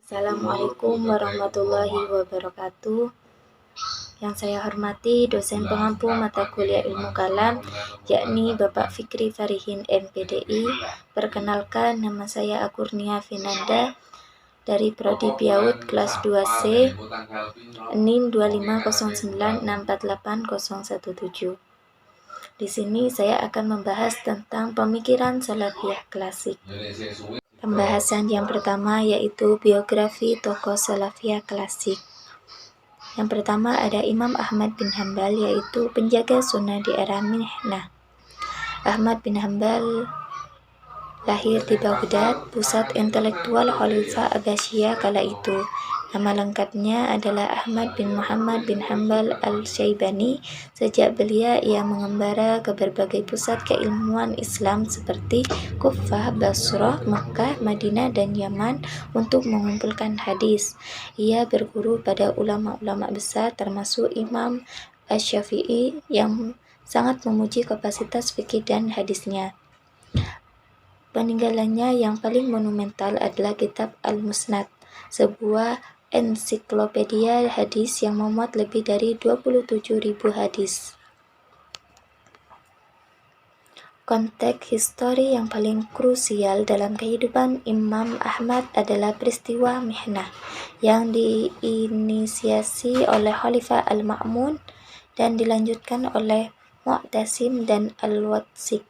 Assalamualaikum warahmatullahi wabarakatuh. Yang saya hormati dosen pengampu mata kuliah ilmu kalam, yakni Bapak Fikri Farihin MPDI. Perkenalkan, nama saya Akurnia Finanda dari Prodi Piaud kelas 2C, NIM 25096480017. Di sini saya akan membahas tentang pemikiran salafiyah klasik. Pembahasan yang pertama yaitu biografi tokoh salafiyah klasik. Yang pertama ada Imam Ahmad bin Hambal, yaitu penjaga sunnah di era Mihnah. Ahmad bin Hambal lahir di Baghdad, pusat intelektual Khalifah Abbasiyah kala itu. Nama lengkapnya adalah Ahmad bin Muhammad bin Hambal al-Syaibani. Sejak belia, ia mengembara ke berbagai pusat keilmuan Islam seperti Kufah, Basrah, Makkah, Madinah, dan Yaman untuk mengumpulkan hadis. Ia berguru pada ulama-ulama besar termasuk Imam Asy-Syafi'i yang sangat memuji kapasitas fikih dan hadisnya. Peninggalannya yang paling monumental adalah kitab Al-Musnad, sebuah ensiklopedia hadis yang memuat lebih dari 27.000 hadis. Konteks histori yang paling krusial dalam kehidupan Imam Ahmad adalah peristiwa Mihnah yang diinisiasi oleh Khalifah Al-Ma'mun dan dilanjutkan oleh Mu'tasim dan Al-Watsiq.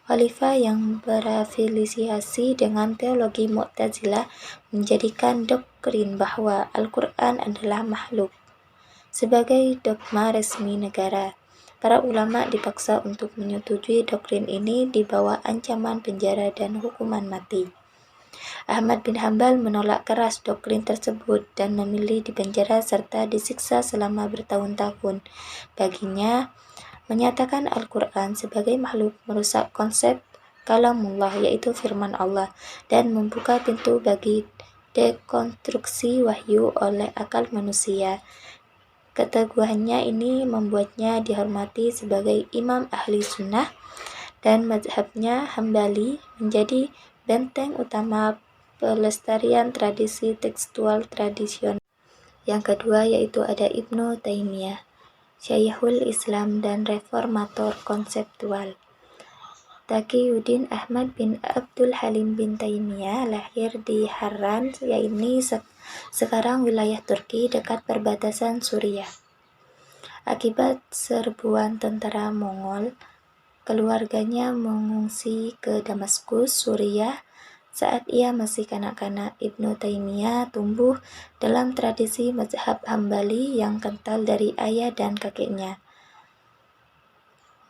Khalifah yang berafiliasi dengan teologi Mu'tazilah menjadikan doktrin bahwa Al-Quran adalah makhluk sebagai dogma resmi negara. Para ulama dipaksa untuk menyetujui doktrin ini di bawah ancaman penjara dan hukuman mati. Ahmad bin Hambal menolak keras doktrin tersebut dan memilih dipenjara serta disiksa selama bertahun-tahun. Baginya, menyatakan Al-Quran sebagai makhluk merusak konsep kalamullah, yaitu firman Allah, dan membuka pintu bagi dekonstruksi wahyu oleh akal manusia. Keteguhannya ini membuatnya dihormati sebagai imam ahli sunnah, dan mazhabnya Hambali menjadi benteng utama pelestarian tradisi tekstual tradisional. Yang kedua yaitu ada Ibnu Taimiyah, Syekhul Islam dan reformator konseptual. Taqiyuddin Ahmad bin Abdul Halim bin Taimiyah lahir di Harran, yaitu sekarang wilayah Turki dekat perbatasan Suriah. Akibat serbuan tentara Mongol, keluarganya mengungsi ke Damaskus, Suriah. Saat ia masih kanak-kanak, Ibnu Taimiyah tumbuh dalam tradisi mazhab Hambali yang kental dari ayah dan kakeknya.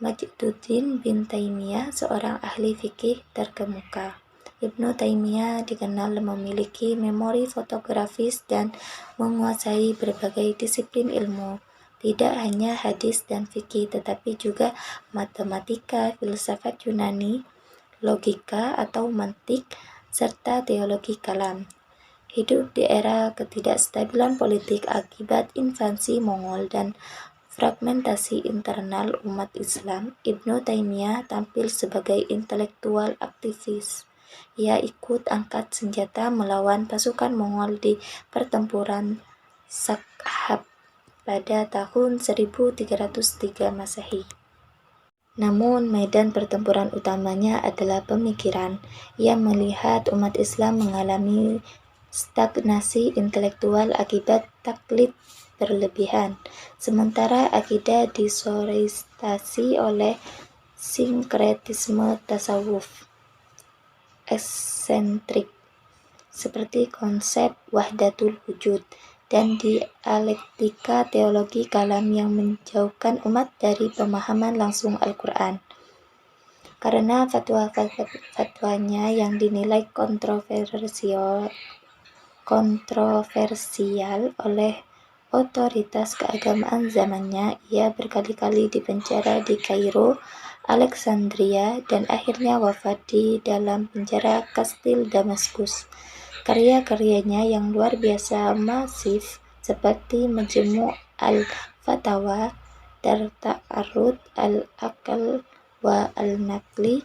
Majduddin bin Taimiyah, seorang ahli fikih terkemuka. Ibnu Taimiyah dikenal memiliki memori fotografis dan menguasai berbagai disiplin ilmu, tidak hanya hadis dan fikih tetapi juga matematika, filsafat Yunani, logika atau mantik, serta teologi kalam. Hidup di era ketidakstabilan politik akibat invasi Mongol dan fragmentasi internal umat Islam, Ibnu Taimiyah tampil sebagai intelektual aktivis. Ia ikut angkat senjata melawan pasukan Mongol di pertempuran Sakhab pada tahun 1303 Masehi. Namun, medan pertempuran utamanya adalah pemikiran. Ia melihat umat Islam mengalami stagnasi intelektual akibat taklid berlebihan, sementara akidah disorestasi oleh sinkretisme tasawuf eksentrik seperti konsep wahdatul wujud dan dialektika teologi kalam yang menjauhkan umat dari pemahaman langsung Al-Quran. Karena fatwa-fatwanya yang dinilai kontroversial oleh otoritas keagamaan zamannya, ia berkali-kali dipenjara di Kairo, Alexandria, dan akhirnya wafat di dalam penjara Kastil Damaskus. Karya-karyanya yang luar biasa masif seperti Majmu' al-Fatawa, Ta'arud al-Aql wa al-Naqli,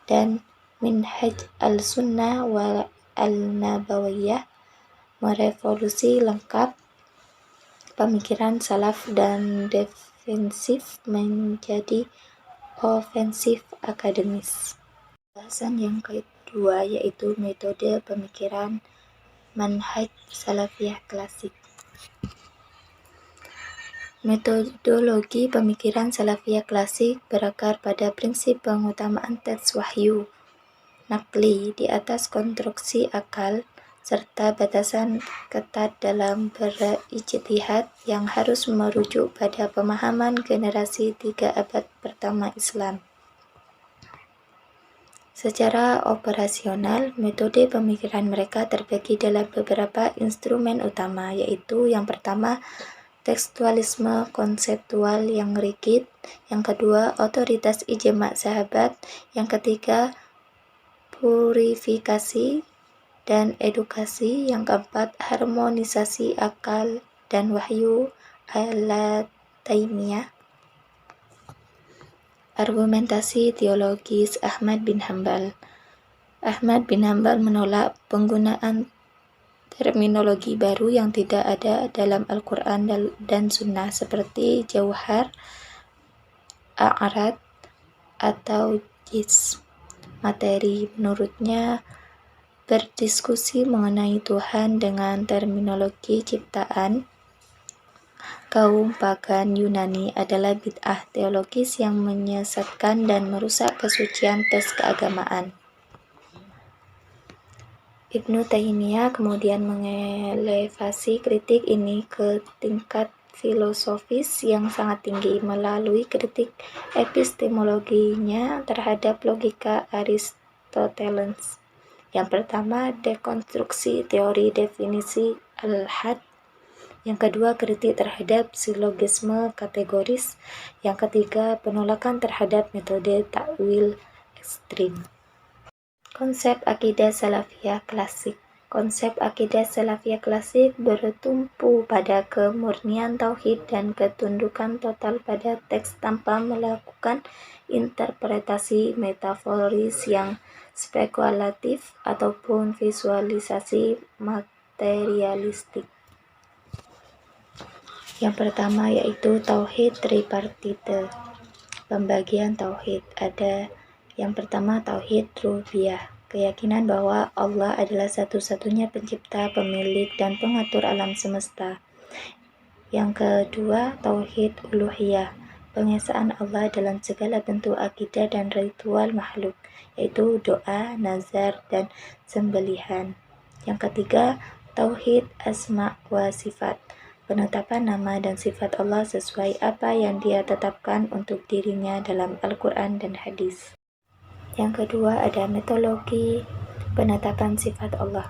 dan Minhaj al-Sunnah wa al-Nabawiyah merevolusi lengkap pemikiran salaf dan defensif menjadi ofensif akademis. Bahasan yang kedua yaitu metode pemikiran manhaj salafiyah klasik. Metodologi pemikiran salafiyah klasik berakar pada prinsip pengutamaan teks wahyu nakli di atas konstruksi akal serta batasan ketat dalam berijtihad yang harus merujuk pada pemahaman generasi 3 abad pertama Islam. Secara operasional, metode pemikiran mereka terbagi dalam beberapa instrumen utama, yaitu yang pertama, tekstualisme konseptual yang rigid, yang kedua, otoritas ijma' sahabat, yang ketiga, purifikasi dan edukasi, yang keempat, harmonisasi akal dan wahyu ala Taimiyah. Argumentasi teologis Ahmad bin Hanbal. Ahmad bin Hanbal menolak penggunaan terminologi baru yang tidak ada dalam Al-Quran dan Sunnah seperti jauhar, a'rad, atau jism, materi. Menurutnya, berdiskusi mengenai Tuhan dengan terminologi ciptaan kaum pagan Yunani adalah bid'ah teologis yang menyesatkan dan merusak kesucian teks keagamaan. Ibnu Taimiyah kemudian mengelevasi kritik ini ke tingkat filosofis yang sangat tinggi melalui kritik epistemologinya terhadap logika Aristoteles. Yang pertama, dekonstruksi teori definisi al-had. Yang kedua, kritik terhadap silogisme kategoris. Yang ketiga, penolakan terhadap metode takwil ekstrim. Konsep akidah salafiyah klasik. Konsep akidah salafiyah klasik bertumpu pada kemurnian tauhid dan ketundukan total pada teks tanpa melakukan interpretasi metaforis yang spekulatif ataupun visualisasi materialistik. Yang pertama yaitu tauhid tripartite. Pembagian tauhid ada yang pertama tauhid rububiyah, keyakinan bahwa Allah adalah satu-satunya pencipta, pemilik, dan pengatur alam semesta. Yang kedua tauhid uluhiyah, pengesaan Allah dalam segala bentuk akidah dan ritual makhluk, yaitu doa, nazar, dan sembelihan. Yang ketiga tauhid asma wa sifat, penetapan nama dan sifat Allah sesuai apa yang Dia tetapkan untuk dirinya dalam Al-Quran dan hadis. Yang kedua ada metodologi penetapan sifat Allah.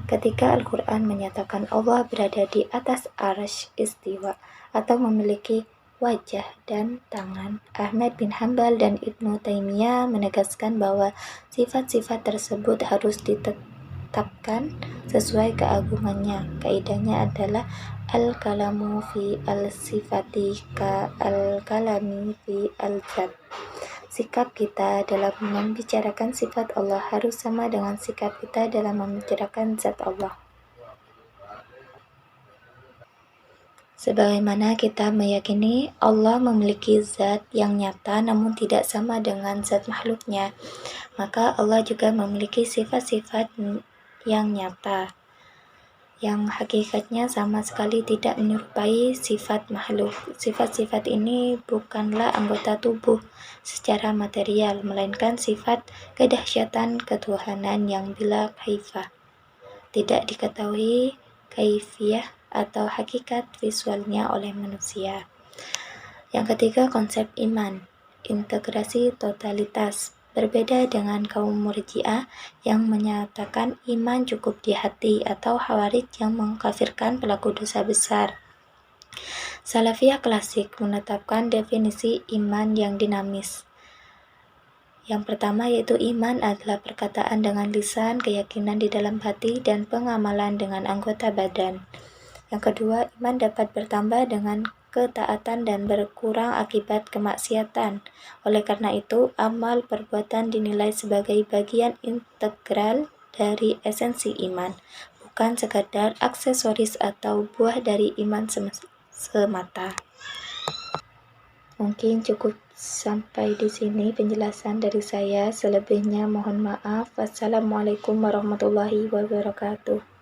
Ketika Al-Quran menyatakan Allah berada di atas arsy istiwa atau memiliki wajah dan tangan, Ahmad bin Hanbal dan Ibnu Taimiyah menegaskan bahwa sifat-sifat tersebut harus ditetapkan sesuai keagungannya. Kaidahnya adalah al-kalamu fi al-sifati ka al-kalami fi al-zat. Sikap kita dalam membicarakan sifat Allah harus sama dengan sikap kita dalam membicarakan zat Allah. Sebagaimana kita meyakini Allah memiliki zat yang nyata namun tidak sama dengan zat makhluknya, maka Allah juga memiliki sifat-sifat yang nyata yang hakikatnya sama sekali tidak menyerupai sifat makhluk. Sifat-sifat ini bukanlah anggota tubuh secara material, melainkan sifat kedahsyatan ketuhanan yang bila kaifah tidak diketahui kaifiyah atau hakikat visualnya oleh manusia. Yang ketiga, konsep iman, integrasi totalitas. Berbeda dengan kaum Murji'ah yang menyatakan iman cukup di hati atau Khawarij yang mengkafirkan pelaku dosa besar. Salafiyah klasik menetapkan definisi iman yang dinamis. Yang pertama yaitu iman adalah perkataan dengan lisan, keyakinan di dalam hati, dan pengamalan dengan anggota badan. Yang kedua, iman dapat bertambah dengan ketaatan dan berkurang akibat kemaksiatan. Oleh karena itu, amal perbuatan dinilai sebagai bagian integral dari esensi iman, bukan sekadar aksesoris atau buah dari iman semata. Mungkin cukup sampai di sini penjelasan dari saya. Selebihnya mohon maaf. Wassalamualaikum warahmatullahi wabarakatuh.